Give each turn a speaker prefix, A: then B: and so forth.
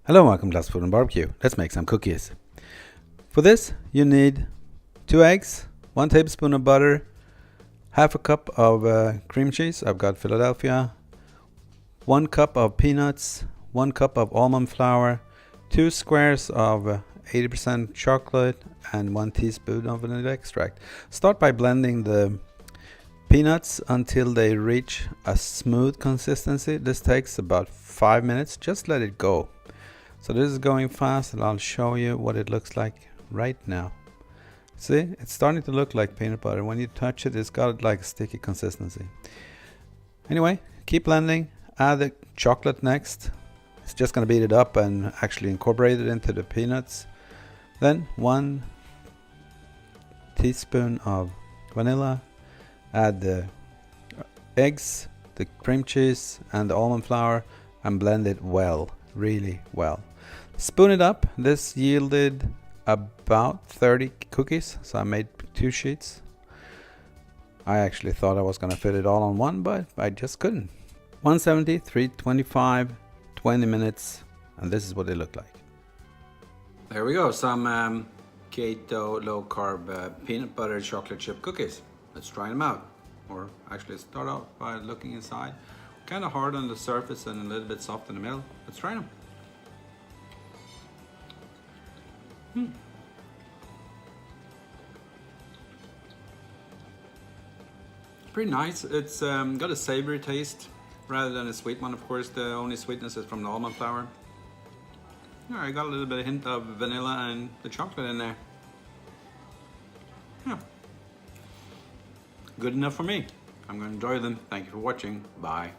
A: Hello and welcome to Last Food and Barbecue. Let's make some cookies. For this you need 2 eggs, 1 tablespoon of butter, half a cup of cream cheese, I've got Philadelphia, 1 cup of peanuts, 1 cup of almond flour, 2 squares of 80% chocolate and 1 teaspoon of vanilla extract. Start by blending the peanuts until they reach a smooth consistency. This takes about 5 minutes. Just let it go. So this is going fast and I'll show you what it looks like right now. See, it's starting to look like peanut butter. When you touch it, it's got like a sticky consistency. Anyway, keep blending. Add the chocolate next. It's just going to beat it up and actually incorporate it into the peanuts. Then 1 teaspoon of vanilla. Add the eggs, the cream cheese and the almond flour and blend it well, really well. Spoon it up. This yielded about 30 cookies, so I made 2 sheets. I actually thought I was going to fit it all on one, but I just couldn't. 170, 325, 20 minutes, and this is what they look like. There we go, some keto low carb peanut butter chocolate chip cookies. Let's try them out. Or actually start off by looking inside. Kind of hard on the surface and a little bit soft in the middle. Let's try them. Pretty nice. It's got a savory taste rather than a sweet one. Of course, the only sweetness is from the almond flour. Yeah, I got a little bit of hint of vanilla and the chocolate in there. Yeah. Good enough for me. I'm going to enjoy them. Thank you for watching. Bye.